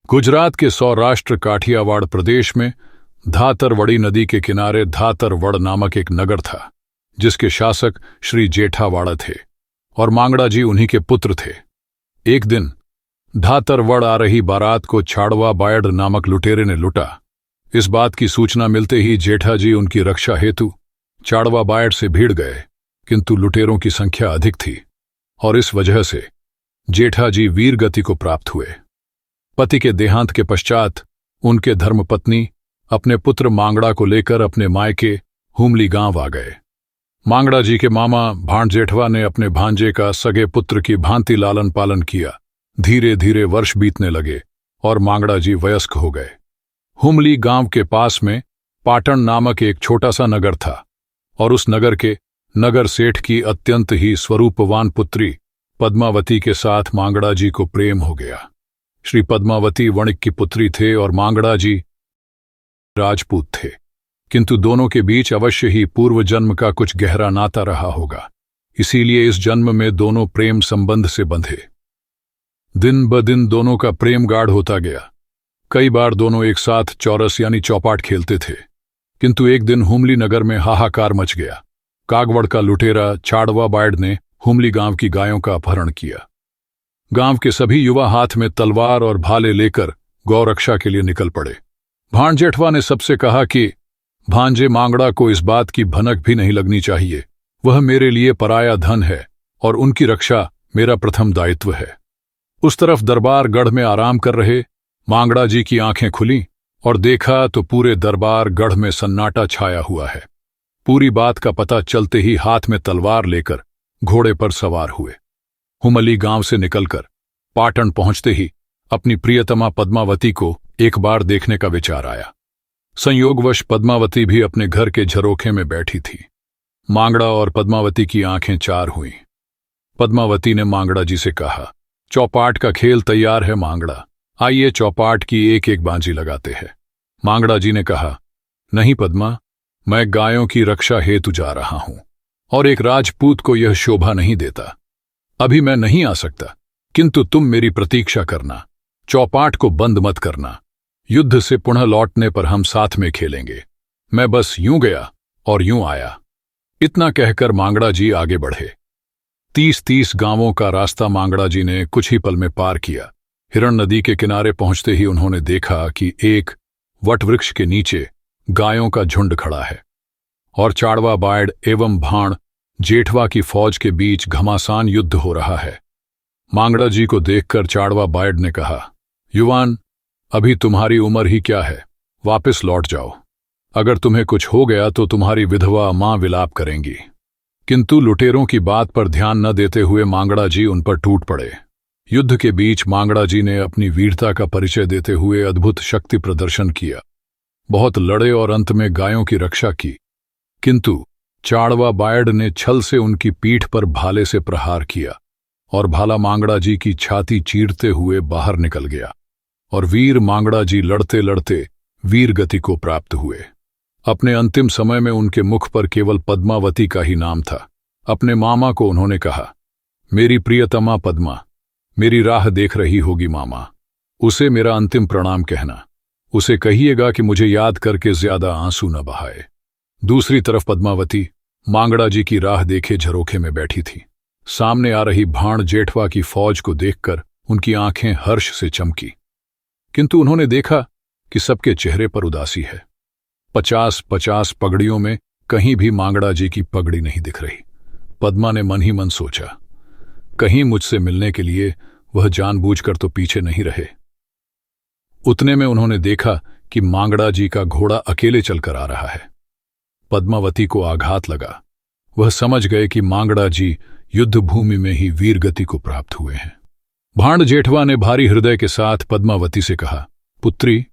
गुजरात के सौराष्ट्र काठियावाड़ प्रदेश में धातरवड़ी नदी के किनारे धातरवड़ नामक एक नगर था, जिसके शासक श्री जेठावाड़ा थे और मांगड़ा जी उन्हीं के पुत्र थे। एक दिन धातरवड़ आ रही बारात को छाड़वा बायड़ नामक लुटेरे ने लुटा। इस बात की सूचना मिलते ही जेठा जी उनकी रक्षा हेतु छाड़वा बायड़ से भीड़ गए, किंतु लुटेरों की संख्या अधिक थी और इस वजह से जेठा जी वीर गति को प्राप्त हुए। पति के देहांत के पश्चात उनके धर्मपत्नी अपने पुत्र मांगड़ा को लेकर अपने मायके हुमली गांव आ गए। मांगड़ा जी के मामा भाण जेठवा ने अपने भांजे का सगे पुत्र की भांति लालन पालन किया। धीरे धीरे वर्ष बीतने लगे और मांगड़ा जी वयस्क हो गए। हुमली गांव के पास में पाटण नामक एक छोटा सा नगर था और उस नगर के नगर सेठ की अत्यंत ही स्वरूपवान पुत्री पद्मावती के साथ मांगड़ा जी को प्रेम हो गया। श्री पद्मावती वणिक की पुत्री थे और मांगड़ा जी राजपूत थे, किंतु दोनों के बीच अवश्य ही पूर्व जन्म का कुछ गहरा नाता रहा होगा। इसीलिए इस जन्म में दोनों प्रेम संबंध से बंधे। दिन ब दिन दोनों का प्रेम गाढ़ होता गया। कई बार दोनों एक साथ चौरस यानी चौपाट खेलते थे, किंतु एक दिन हुमली नगर में हाहाकार मच गया। कागवड़ का लुटेरा छाड़वा बायड़ ने हुमली गांव की गायों का अपहरण किया। गांव के सभी युवा हाथ में तलवार और भाले लेकर गौरक्षा के लिए निकल पड़े। भाण जेठवा ने सबसे कहा कि भांजे मांगड़ा को इस बात की भनक भी नहीं लगनी चाहिए। वह मेरे लिए पराया धन है और उनकी रक्षा मेरा प्रथम दायित्व है। उस तरफ दरबार गढ़ में आराम कर रहे मांगड़ा जी की आंखें खुलीं और देखा तो पूरे दरबार गढ़ में सन्नाटा छाया हुआ है। पूरी बात का पता चलते ही हाथ में तलवार लेकर घोड़े पर सवार हुए। हुमली गांव से निकलकर पाटण पहुंचते ही अपनी प्रियतमा पद्मावती को एक बार देखने का विचार आया। संयोगवश पद्मावती भी अपने घर के झरोखे में बैठी थी। मांगड़ा और पद्मावती की आंखें चार हुईं। पद्मावती ने मांगड़ा जी से कहा, चौपाट का खेल तैयार है मांगड़ा, आइए चौपाट की एक एक बाजी लगाते हैं। मांगड़ा जी ने कहा, नहीं पद्मा, मैं गायों की रक्षा हेतु जा रहा हूं और एक राजपूत को यह शोभा नहीं देता। अभी मैं नहीं आ सकता, किंतु तुम मेरी प्रतीक्षा करना। चौपाट को बंद मत करना। युद्ध से पुनः लौटने पर हम साथ में खेलेंगे। मैं बस यूं गया और यूं आया। इतना कहकर मांगड़ा जी आगे बढ़े। 30 गांवों का रास्ता मांगड़ा जी ने कुछ ही पल में पार किया। हिरण नदी के किनारे पहुंचते ही उन्होंने देखा कि एक वटवृक्ष के नीचे गायों का झुंड खड़ा है और छाड़वा बायड़ एवं भाण जेठवा की फौज के बीच घमासान युद्ध हो रहा है। मांगड़ा जी को देखकर छाड़वा बायड़ ने कहा, युवान, अभी तुम्हारी उम्र ही क्या है, वापस लौट जाओ। अगर तुम्हें कुछ हो गया तो तुम्हारी विधवा मां विलाप करेंगी। किंतु लुटेरों की बात पर ध्यान न देते हुए मांगड़ा जी उन पर टूट पड़े। युद्ध के बीच मांगड़ा जी ने अपनी वीरता का परिचय देते हुए अद्भुत शक्ति प्रदर्शन किया। बहुत लड़े और अंत में गायों की रक्षा की, किंतु छाड़वा बायड़ ने छल से उनकी पीठ पर भाले से प्रहार किया और भाला मांगड़ा जी की छाती चीरते हुए बाहर निकल गया और वीर मांगड़ा जी लड़ते लड़ते वीर गति को प्राप्त हुए। अपने अंतिम समय में उनके मुख पर केवल पद्मावती का ही नाम था। अपने मामा को उन्होंने कहा, मेरी प्रियतमा पद्मा मेरी राह देख रही होगी मामा, उसे मेरा अंतिम प्रणाम कहना। उसे कहिएगा कि मुझे याद करके ज्यादा आंसू न बहाए। दूसरी तरफ पद्मावती मांगड़ा जी की राह देखे झरोखे में बैठी थी। सामने आ रही भाण जेठवा की फौज को देखकर उनकी आंखें हर्ष से चमकी, किंतु उन्होंने देखा कि सबके चेहरे पर उदासी है। 50 पगड़ियों में कहीं भी मांगड़ा जी की पगड़ी नहीं दिख रही। पद्मा ने मन ही मन सोचा, कहीं मुझसे मिलने के लिए वह जानबूझकर तो पीछे नहीं रहे। उतने में उन्होंने देखा कि मांगड़ा जी का घोड़ा अकेले चलकर आ रहा है। पद्मावती को आघात लगा। वह समझ गए कि मांगड़ा जी युद्ध भूमि में ही वीर गति को प्राप्त हुए हैं। भाण जेठवा ने भारी हृदय के साथ पद्मावती से कहा, पुत्री,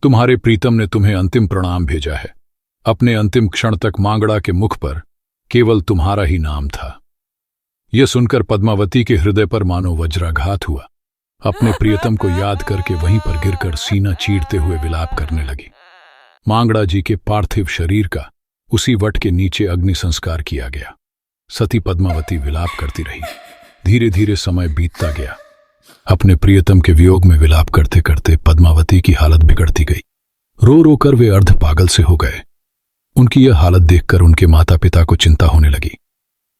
तुम्हारे प्रीतम ने तुम्हें अंतिम प्रणाम भेजा है। अपने अंतिम क्षण तक मांगड़ा के मुख पर केवल तुम्हारा ही नाम था। यह सुनकर पद्मावती के हृदय पर मानो वज्राघात हुआ। अपने प्रियतम को याद करके वहीं पर गिरकर सीना चीरते हुए विलाप करने लगी। मांगड़ा जी के पार्थिव शरीर का उसी वट के नीचे अग्नि संस्कार किया गया। सती पद्मावती विलाप करती रही। धीरे धीरे समय बीतता गया। अपने प्रियतम के वियोग में विलाप करते करते पद्मावती की हालत बिगड़ती गई। रो रो कर वे अर्ध पागल से हो गए। उनकी यह हालत देखकर उनके माता पिता को चिंता होने लगी।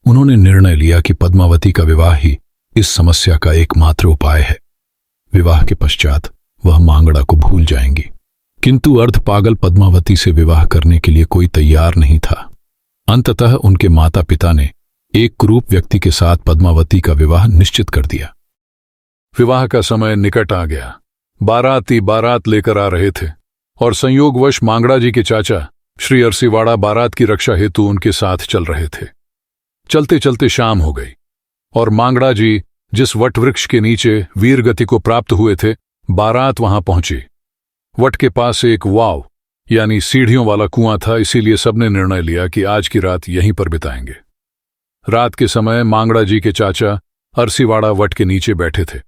उन्होंने निर्णय लिया कि पद्मावती का विवाह ही इस समस्या का एकमात्र उपाय है। विवाह के पश्चात वह मांगड़ा को भूल जाएंगी। किंतु अर्ध पागल पद्मावती से विवाह करने के लिए कोई तैयार नहीं था। अंततः उनके माता पिता ने एक कुरूप व्यक्ति के साथ पद्मावती का विवाह निश्चित कर दिया। विवाह का समय निकट आ गया। बाराती बारात लेकर आ रहे थे और संयोगवश मांगड़ा जी के चाचा श्री अरसीवाड़ा बारात की रक्षा हेतु उनके साथ चल रहे थे। चलते चलते शाम हो गई और मांगड़ा जी जिस वट वृक्ष के नीचे वीर गति को प्राप्त हुए थे, बारात वहां पहुंची। वट के पास एक वाव यानी सीढ़ियों वाला कुआं था, इसीलिए सबने निर्णय लिया कि आज की रात यहीं पर बिताएंगे। रात के समय मांगड़ा जी के चाचा अरसीवाड़ा वट के नीचे बैठे थे।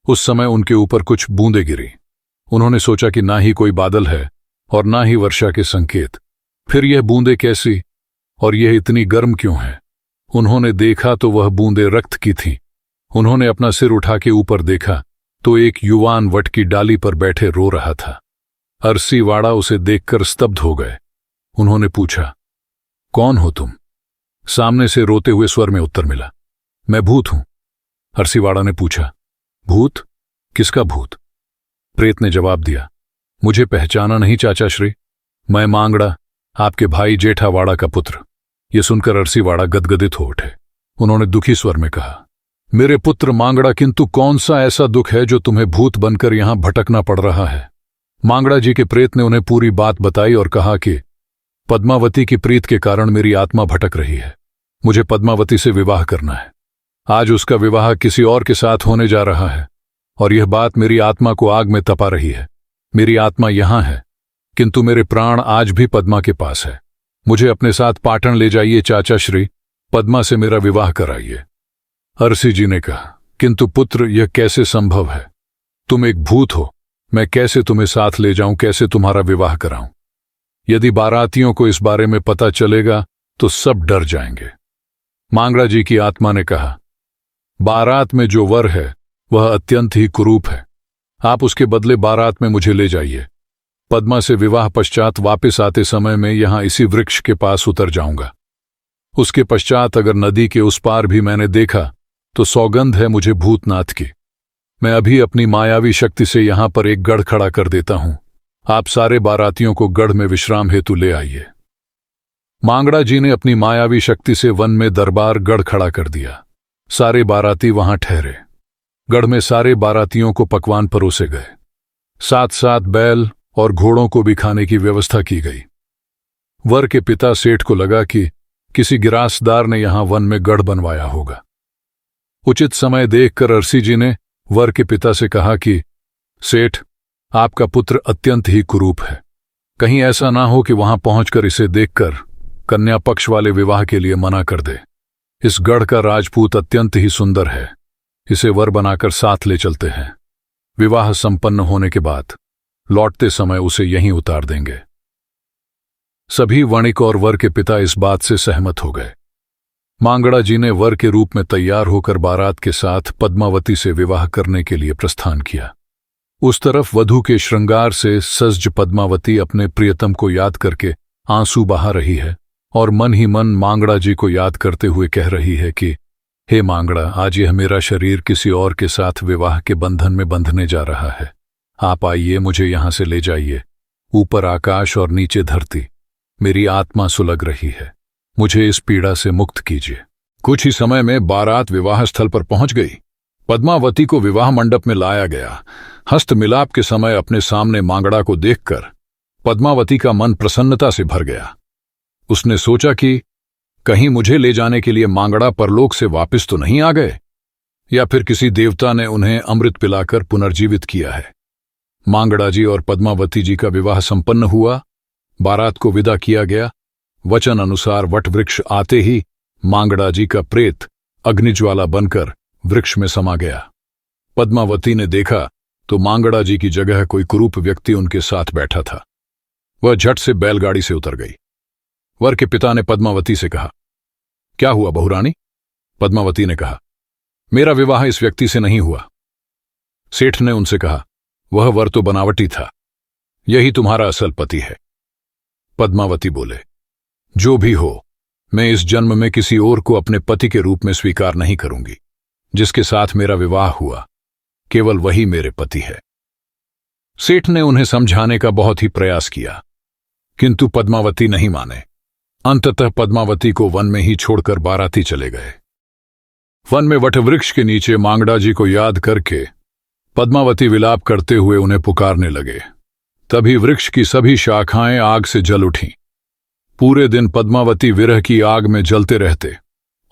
उस समय उनके ऊपर कुछ बूंदें गिरी। उन्होंने सोचा कि ना ही कोई बादल है और ना ही वर्षा के संकेत, फिर यह बूंदें कैसी और यह इतनी गर्म क्यों है। उन्होंने देखा तो वह बूंदें रक्त की थीं। उन्होंने अपना सिर उठा के ऊपर देखा तो एक युवान वट की डाली पर बैठे रो रहा था। अरसीवाड़ा उसे देखकर स्तब्ध हो गए। उन्होंने पूछा, कौन हो तुम? सामने से रोते हुए स्वर में उत्तर मिला, मैं भूत हूं। अरसीवाड़ा ने पूछा, भूत? किसका भूत? प्रेत ने जवाब दिया, मुझे पहचाना नहीं चाचा श्री, मैं मांगड़ा, आपके भाई जेठावाड़ा का पुत्र। यह सुनकर अरसीवाड़ा गदगदित हो उठे। उन्होंने दुखी स्वर में कहा, मेरे पुत्र मांगड़ा, किंतु कौन सा ऐसा दुख है जो तुम्हें भूत बनकर यहां भटकना पड़ रहा है? मांगड़ा जी के प्रेत ने उन्हें पूरी बात बताई और कहा कि पद्मावती की प्रीत के कारण मेरी आत्मा भटक रही है। मुझे पद्मावती से विवाह करना है। आज उसका विवाह किसी और के साथ होने जा रहा है और यह बात मेरी आत्मा को आग में तपा रही है। मेरी आत्मा यहां है, किंतु मेरे प्राण आज भी पद्मा के पास है। मुझे अपने साथ पाटन ले जाइए चाचा श्री, पद्मा से मेरा विवाह कराइए। अरसी जी ने कहा, किंतु पुत्र, यह कैसे संभव है? तुम एक भूत हो, मैं कैसे तुम्हें साथ ले जाऊं, कैसे तुम्हारा विवाह कराऊं? यदि बारातियों को इस बारे में पता चलेगा तो सब डर जाएंगे। मांगड़ा जी की आत्मा ने कहा, बारात में जो वर है वह अत्यंत ही कुरूप है। आप उसके बदले बारात में मुझे ले जाइए। पद्मा से विवाह पश्चात वापस आते समय में यहां इसी वृक्ष के पास उतर जाऊंगा। उसके पश्चात अगर नदी के उस पार भी मैंने देखा तो सौगंध है मुझे भूतनाथ की। मैं अभी अपनी मायावी शक्ति से यहां पर एक गढ़ खड़ा कर देता हूं। आप सारे बारातियों को गढ़ में विश्राम हेतु ले आइए। मांगड़ा जी ने अपनी मायावी शक्ति से वन में दरबार गढ़ खड़ा कर दिया। सारे बाराती वहां ठहरे। गढ़ में सारे बारातियों को पकवान परोसे गए। साथ साथ बैल और घोड़ों को भी खाने की व्यवस्था की गई। वर के पिता सेठ को लगा कि किसी गिरासदार ने यहां वन में गढ़ बनवाया होगा। उचित समय देखकर अरसी जी ने वर के पिता से कहा कि सेठ, आपका पुत्र अत्यंत ही कुरूप है। कहीं ऐसा ना हो कि वहां पहुंचकर इसे देखकर कन्या पक्ष वाले विवाह के लिए मना कर दे। इस गढ़ का राजपूत अत्यंत ही सुंदर है। इसे वर बनाकर साथ ले चलते हैं। विवाह संपन्न होने के बाद लौटते समय उसे यहीं उतार देंगे। सभी वणिक और वर के पिता इस बात से सहमत हो गए। मांगड़ा जी ने वर के रूप में तैयार होकर बारात के साथ पद्मावती से विवाह करने के लिए प्रस्थान किया। उस तरफ वधू के श्रृंगार से सज्ज पद्मावती अपने प्रियतम को याद करके आंसू बहा रही है और मन ही मन मांगड़ा जी को याद करते हुए कह रही है कि हे मांगड़ा, आज यह मेरा शरीर किसी और के साथ विवाह के बंधन में बंधने जा रहा है। आप आइए, मुझे यहां से ले जाइए। ऊपर आकाश और नीचे धरती, मेरी आत्मा सुलग रही है। मुझे इस पीड़ा से मुक्त कीजिए। कुछ ही समय में बारात विवाह स्थल पर पहुंच गई। पद्मावती को विवाह मंडप में लाया गया। हस्त मिलाप के समय अपने सामने मांगड़ा को देखकर पद्मावती का मन प्रसन्नता से भर गया। उसने सोचा कि कहीं मुझे ले जाने के लिए मांगड़ा परलोक से वापस तो नहीं आ गए, या फिर किसी देवता ने उन्हें अमृत पिलाकर पुनर्जीवित किया है। मांगड़ा जी और पद्मावती जी का विवाह संपन्न हुआ। बारात को विदा किया गया। वचन अनुसार वट वृक्ष आते ही मांगड़ा जी का प्रेत अग्निज्वाला बनकर वृक्ष में समा गया। पद्मावती ने देखा तो मांगड़ा जी की जगह कोई कुरूप व्यक्ति उनके साथ बैठा था। वह झट से बैलगाड़ी से उतर गई। वर के पिता ने पद्मावती से कहा, क्या हुआ बहुरानी? पद्मावती ने कहा, मेरा विवाह इस व्यक्ति से नहीं हुआ। सेठ ने उनसे कहा, वह वर तो बनावटी था, यही तुम्हारा असल पति है। पद्मावती बोले, जो भी हो, मैं इस जन्म में किसी और को अपने पति के रूप में स्वीकार नहीं करूंगी। जिसके साथ मेरा विवाह हुआ, केवल वही मेरे पति है। सेठ ने उन्हें समझाने का बहुत ही प्रयास किया, किंतु पद्मावती नहीं माने। अंततः पद्मावती को वन में ही छोड़कर बाराती चले गए। वन में वटवृक्ष के नीचे मांगड़ा जी को याद करके पद्मावती विलाप करते हुए उन्हें पुकारने लगे। तभी वृक्ष की सभी शाखाएं आग से जल उठीं। पूरे दिन पद्मावती विरह की आग में जलते रहते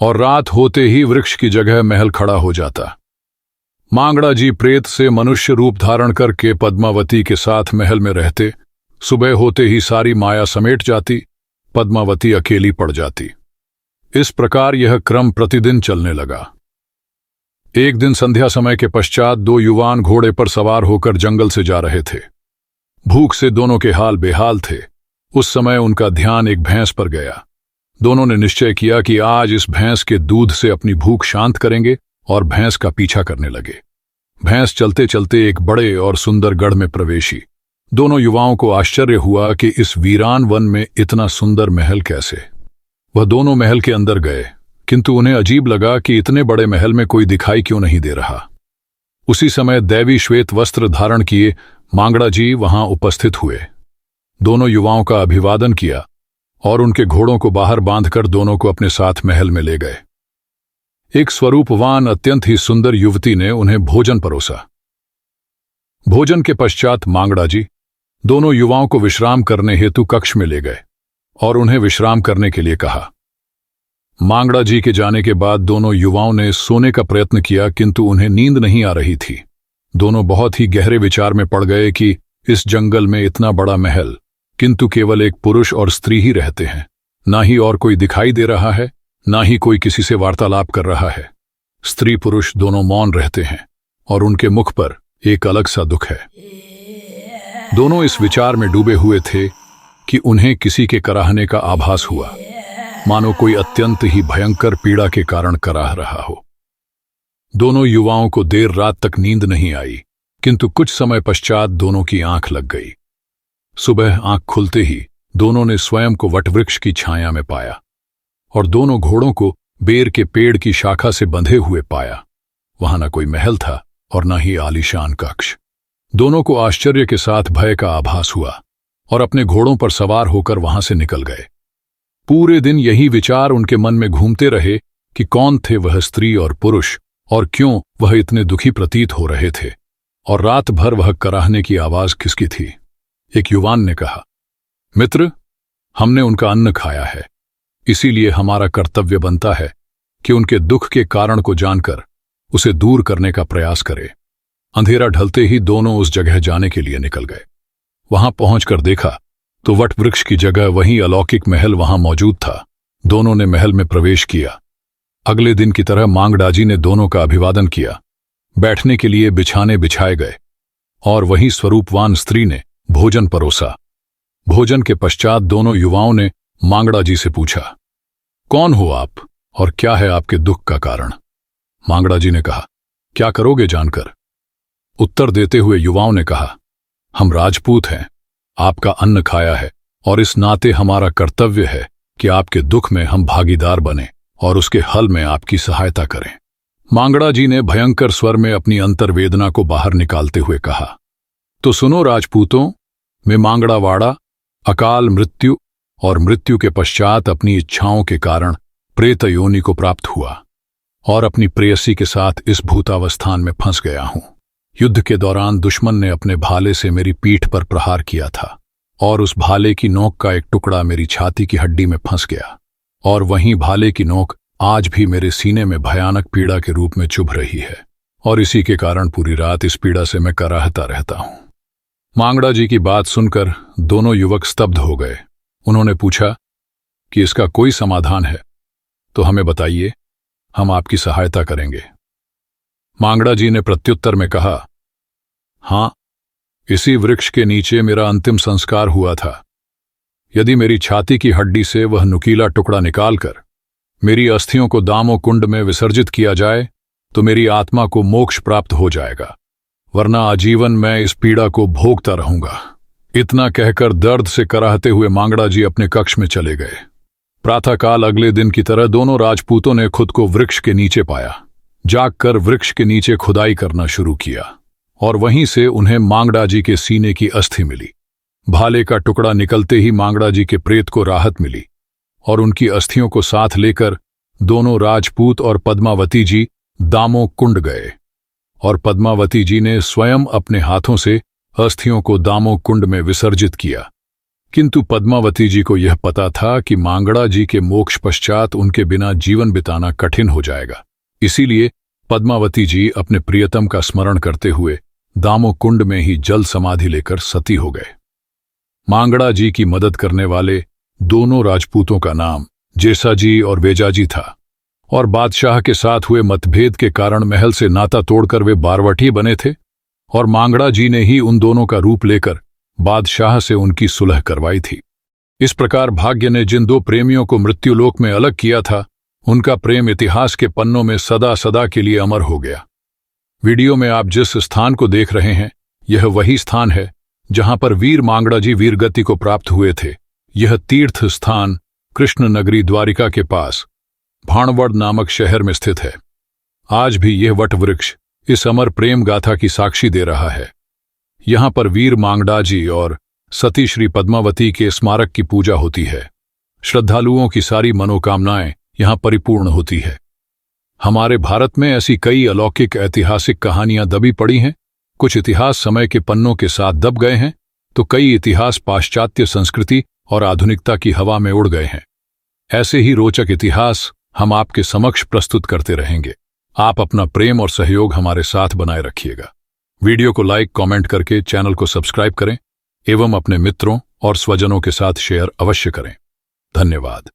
और रात होते ही वृक्ष की जगह महल खड़ा हो जाता। मांगड़ा जी प्रेत से मनुष्य रूप धारण करके पद्मावती के साथ महल में रहते। सुबह होते ही सारी माया समेट जाती, पद्मावती अकेली पड़ जाती। इस प्रकार यह क्रम प्रतिदिन चलने लगा। एक दिन संध्या समय के पश्चात दो युवान घोड़े पर सवार होकर जंगल से जा रहे थे। भूख से दोनों के हाल बेहाल थे। उस समय उनका ध्यान एक भैंस पर गया। दोनों ने निश्चय किया कि आज इस भैंस के दूध से अपनी भूख शांत करेंगे और भैंस का पीछा करने लगे। भैंस चलते चलते एक बड़े और सुंदर गढ़ में प्रवेशी। दोनों युवाओं को आश्चर्य हुआ कि इस वीरान वन में इतना सुंदर महल कैसे। वह दोनों महल के अंदर गए, किंतु उन्हें अजीब लगा कि इतने बड़े महल में कोई दिखाई क्यों नहीं दे रहा। उसी समय दैवी श्वेत वस्त्र धारण किए मांगड़ा जी वहां उपस्थित हुए। दोनों युवाओं का अभिवादन किया और उनके घोड़ों को बाहर बांधकर दोनों को अपने साथ महल में ले गए। एक स्वरूपवान अत्यंत ही सुंदर युवती ने उन्हें भोजन परोसा। भोजन के पश्चात मांगड़ा जी दोनों युवाओं को विश्राम करने हेतु कक्ष में ले गए और उन्हें विश्राम करने के लिए कहा। मांगड़ा जी के जाने के बाद दोनों युवाओं ने सोने का प्रयत्न किया, किंतु उन्हें नींद नहीं आ रही थी। दोनों बहुत ही गहरे विचार में पड़ गए कि इस जंगल में इतना बड़ा महल, किंतु केवल एक पुरुष और स्त्री ही रहते हैं। ना ही और कोई दिखाई दे रहा है, ना ही कोई किसी से वार्तालाप कर रहा है। स्त्री पुरुष दोनों मौन रहते हैं और उनके मुख पर एक अलग सा दुख है। दोनों इस विचार में डूबे हुए थे कि उन्हें किसी के कराहने का आभास हुआ, मानो कोई अत्यंत ही भयंकर पीड़ा के कारण कराह रहा हो। दोनों युवाओं को देर रात तक नींद नहीं आई, किंतु कुछ समय पश्चात दोनों की आंख लग गई। सुबह आंख खुलते ही दोनों ने स्वयं को वटवृक्ष की छाया में पाया और दोनों घोड़ों को बेर के पेड़ की शाखा से बंधे हुए पाया। वहां न कोई महल था और न ही आलीशान कक्ष। दोनों को आश्चर्य के साथ भय का आभास हुआ और अपने घोड़ों पर सवार होकर वहां से निकल गए। पूरे दिन यही विचार उनके मन में घूमते रहे कि कौन थे वह स्त्री और पुरुष और क्यों वह इतने दुखी प्रतीत हो रहे थे और रात भर वह कराहने की आवाज किसकी थी। एक युवान ने कहा, मित्र, हमने उनका अन्न खाया है, इसीलिए हमारा कर्तव्य बनता है कि उनके दुख के कारण को जानकर उसे दूर करने का प्रयास करें। अंधेरा ढलते ही दोनों उस जगह जाने के लिए निकल गए। वहां पहुंचकर देखा तो वटवृक्ष की जगह वही अलौकिक महल वहां मौजूद था। दोनों ने महल में प्रवेश किया। अगले दिन की तरह मांगड़ा जी ने दोनों का अभिवादन किया। बैठने के लिए बिछाने बिछाए गए और वही स्वरूपवान स्त्री ने भोजन परोसा। भोजन के पश्चात दोनों युवाओं ने मांगड़ा जी से पूछा, कौन हो आप और क्या है आपके दुख का कारण? मांगड़ा जी ने कहा, क्या करोगे जानकर? उत्तर देते हुए युवाओं ने कहा, हम राजपूत हैं, आपका अन्न खाया है और इस नाते हमारा कर्तव्य है कि आपके दुख में हम भागीदार बने और उसके हल में आपकी सहायता करें। मांगड़ा जी ने भयंकर स्वर में अपनी अंतर्वेदना को बाहर निकालते हुए कहा, तो सुनो राजपूतों, मैं मांगड़ा वाड़ा अकाल मृत्यु और मृत्यु के पश्चात अपनी इच्छाओं के कारण प्रेत योनि को प्राप्त हुआ और अपनी प्रेयसी के साथ इस भूतावस्थान में फंस गया हूं। युद्ध के दौरान दुश्मन ने अपने भाले से मेरी पीठ पर प्रहार किया था और उस भाले की नोक का एक टुकड़ा मेरी छाती की हड्डी में फंस गया और वहीं भाले की नोक आज भी मेरे सीने में भयानक पीड़ा के रूप में चुभ रही है और इसी के कारण पूरी रात इस पीड़ा से मैं कराहता रहता हूं। मांगड़ा जी की बात सुनकर दोनों युवक स्तब्ध हो गए। उन्होंने पूछा कि इसका कोई समाधान है तो हमें बताइए, हम आपकी सहायता करेंगे। मांगड़ा जी ने प्रत्युत्तर में कहा, हां, इसी वृक्ष के नीचे मेरा अंतिम संस्कार हुआ था। यदि मेरी छाती की हड्डी से वह नुकीला टुकड़ा निकालकर मेरी अस्थियों को दामो कुंड में विसर्जित किया जाए तो मेरी आत्मा को मोक्ष प्राप्त हो जाएगा वरना आजीवन मैं इस पीड़ा को भोगता रहूंगा। इतना कहकर दर्द से कराहते हुए मांगड़ा जी अपने कक्ष में चले गए। प्रातःकाल अगले दिन की तरह दोनों राजपूतों ने खुद को वृक्ष के नीचे पाया। जागकर वृक्ष के नीचे खुदाई करना शुरू किया और वहीं से उन्हें मांगड़ा जी के सीने की अस्थि मिली। भाले का टुकड़ा निकलते ही मांगड़ा जी के प्रेत को राहत मिली और उनकी अस्थियों को साथ लेकर दोनों राजपूत और पद्मावती जी दामो कुंड गए और पद्मावती जी ने स्वयं अपने हाथों से अस्थियों को दामो कुंड में विसर्जित किया। किंतु पद्मावती जी को यह पता था कि मांगड़ा जी के मोक्ष पश्चात उनके बिना जीवन बिताना कठिन हो जाएगा। इसीलिए पद्मावती जी अपने प्रियतम का स्मरण करते हुए दामो कुंड में ही जल समाधि लेकर सती हो गए। मांगड़ा जी की मदद करने वाले दोनों राजपूतों का नाम जेसाजी और वेजाजी था और बादशाह के साथ हुए मतभेद के कारण महल से नाता तोड़कर वे बारवटी बने थे और मांगड़ा जी ने ही उन दोनों का रूप लेकर बादशाह से उनकी सुलह करवाई थी। इस प्रकार भाग्य ने जिन दो प्रेमियों को मृत्युलोक में अलग किया था, उनका प्रेम इतिहास के पन्नों में सदा सदा के लिए अमर हो गया। वीडियो में आप जिस स्थान को देख रहे हैं, यह वही स्थान है जहां पर वीर मांगड़ा जी वीरगति को प्राप्त हुए थे। यह तीर्थ स्थान कृष्ण नगरी द्वारिका के पास भाणवड़ नामक शहर में स्थित है। आज भी यह वट वृक्ष इस अमर प्रेम गाथा की साक्षी दे रहा है। यहां पर वीर मांगड़ा जी और सती श्री पद्मावती के स्मारक की पूजा होती है। श्रद्धालुओं की सारी मनोकामनाएं यहां परिपूर्ण होती है। हमारे भारत में ऐसी कई अलौकिक ऐतिहासिक कहानियां दबी पड़ी हैं। कुछ इतिहास समय के पन्नों के साथ दब गए हैं, तो कई इतिहास पाश्चात्य संस्कृति और आधुनिकता की हवा में उड़ गए हैं। ऐसे ही रोचक इतिहास हम आपके समक्ष प्रस्तुत करते रहेंगे। आप अपना प्रेम और सहयोग हमारे साथ बनाए रखिएगा। वीडियो को लाइक कमेंट करके चैनल को सब्सक्राइब करें एवं अपने मित्रों और स्वजनों के साथ शेयर अवश्य करें। धन्यवाद।